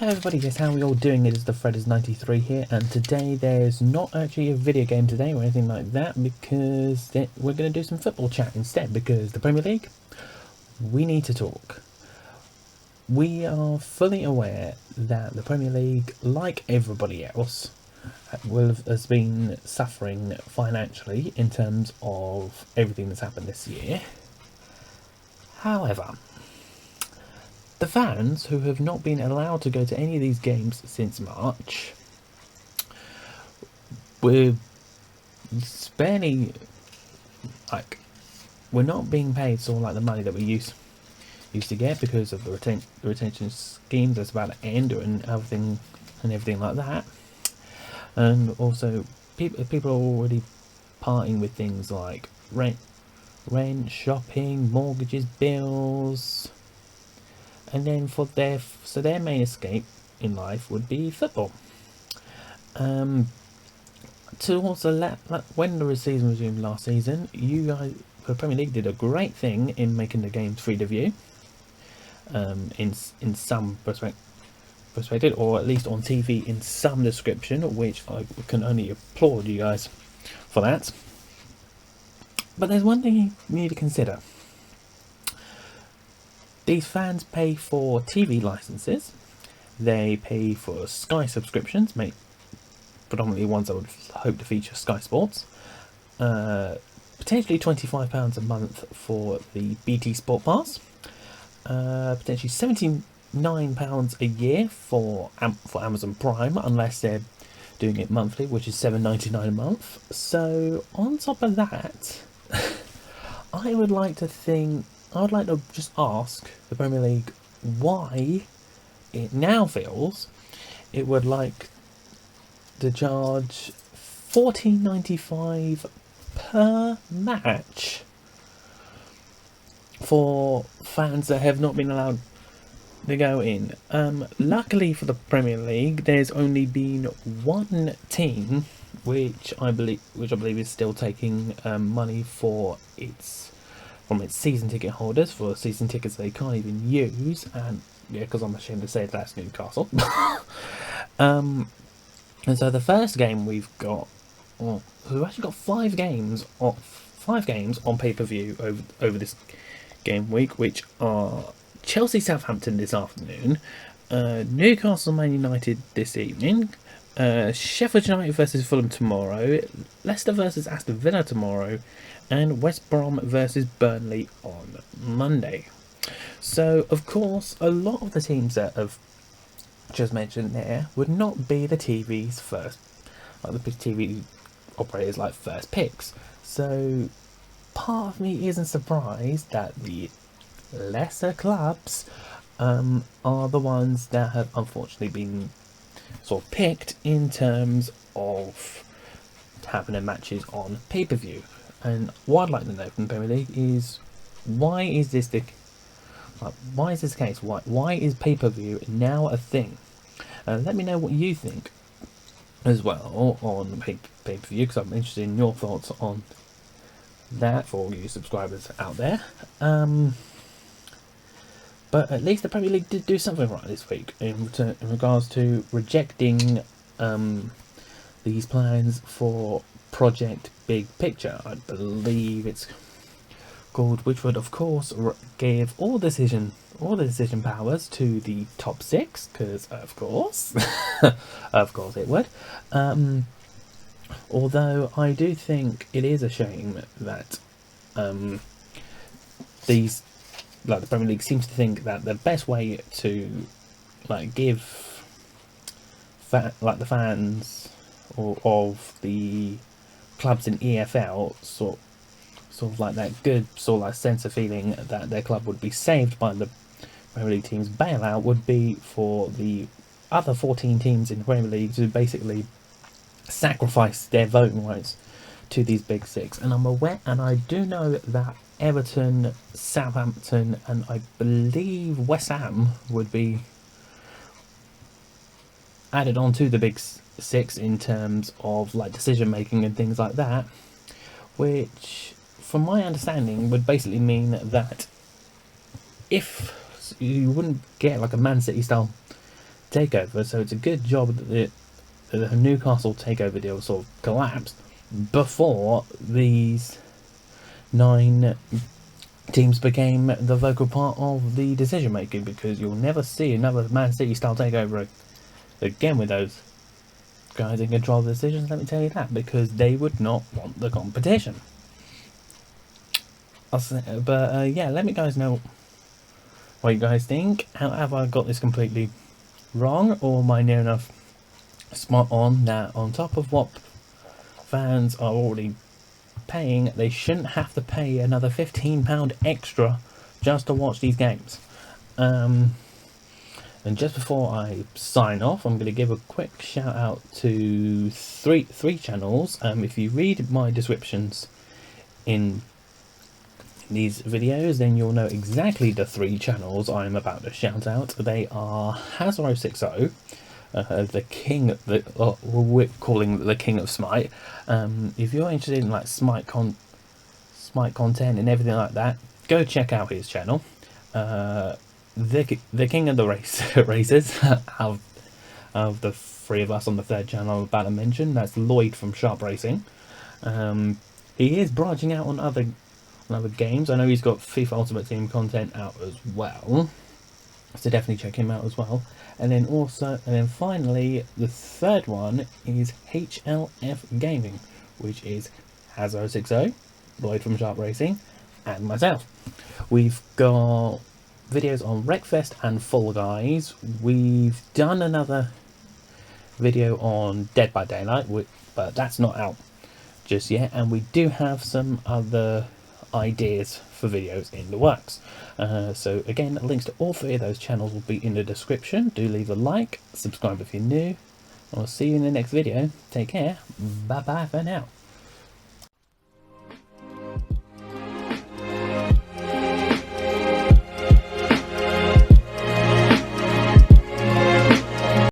everybody, guess how we all doing? It is the Fredders93 here, and today there's not actually a video game today or anything like that, because we're going to do some football chat instead, because the Premier League, we need to talk. We are fully aware that the Premier League, like everybody else, has been suffering financially in terms of everything that's happened this year. However, the fans who have not been allowed to go to any of these games since March, we're not being paid sort of like the money that we used to get because of the retention schemes that's about to end and everything like that. And also people are already parting with things like rent, shopping, mortgages, bills. And then their main escape in life would be football. To also when the season resumed last season, you guys, the Premier League, did a great thing in making the games free to view. In some perspective, or at least on TV in some description, which I can only applaud you guys for that. But there's one thing you need to consider. These fans pay for TV licenses, they pay for Sky subscriptions, predominantly ones that would hope to feature Sky Sports, potentially £25 a month for the BT Sport Pass, potentially £79 a year for Amazon Prime, unless they're doing it monthly, which is £7.99 a month. So on top of that, I would like to just ask the Premier League why it now feels it would like to charge £14.95 per match for fans that have not been allowed to go in. Luckily for the Premier League, there's only been one team which I believe is still taking money from its season ticket holders for season tickets they can't even use, and yeah, because I'm ashamed to say that's Newcastle. And so the first game we've actually got five games on pay-per-view over this game week, which are Chelsea Southampton this afternoon, Newcastle Man United this evening, Sheffield United versus Fulham tomorrow, Leicester versus Aston Villa tomorrow, and West Brom versus Burnley on Monday. So, of course, a lot of the teams that I've just mentioned there would not be the TV's first, like the big TV operators like first picks. So, part of me isn't surprised that the lesser clubs are the ones that have unfortunately been sort of picked in terms of having their matches on pay-per-view. And what I'd like to know from the Premier League is why is this the case? Why is pay-per-view now a thing? Let me know what you think as well on pay-per-view, because I'm interested in your thoughts on that for all you subscribers out there. But at least the Premier League did do something right this week in regards to rejecting these plans for Project Big Picture, I believe it's called, which would of course give all decision powers to the top six, because of course it would. Although I do think it is a shame that the Premier League seems to think that the best way to give the fans of the clubs in EFL sort of like that good sense of feeling that their club would be saved by the Premier League team's bailout would be for the other 14 teams in the Premier League to basically sacrifice their voting rights to these big six. And I'm aware, and I do know that Everton, Southampton, and I believe West Ham would be added on to the big six in terms of decision making and things like that, which from my understanding would basically mean that if you wouldn't get a Man City style takeover, so it's a good job that the Newcastle takeover deal sort of collapsed before these 9 teams became the vocal part of the decision making, because you'll never see another Man City style takeover again with those guys in control of the decisions, let me tell you that, because they would not want the competition. But yeah, let me guys know what you guys think. Have I got this completely wrong, or am I near enough spot on that on top of what fans are already paying, they shouldn't have to pay another £15 extra just to watch these games? And just before I sign off, I'm going to give a quick shout out to three channels. If you read my descriptions in these videos, then you'll know exactly the 3 channels I'm about to shout out. They are Hazaro60, the king, we're calling the king of Smite. If you're interested in like Smite content and everything like that, go check out his channel. The king of the races of the 3 of us on the 3rd channel I'm about to mention, that's Lloyd from Sharp Racing. He is branching out on other games. I know he's got FIFA Ultimate Team content out as well, so definitely check him out as well. And then finally, the 3rd one is HLF Gaming, which is Hazaro60, Lloyd from Sharp Racing, and myself. We've got videos on Wreckfest and Fall Guys. We've done another video on Dead by Daylight, but that's not out just yet, and we do have some other ideas for videos in the works. So again, links to all 3 of those channels will be in the description. Do leave a like, subscribe if you're new, and I'll see you in the next video. Take care, bye bye for now.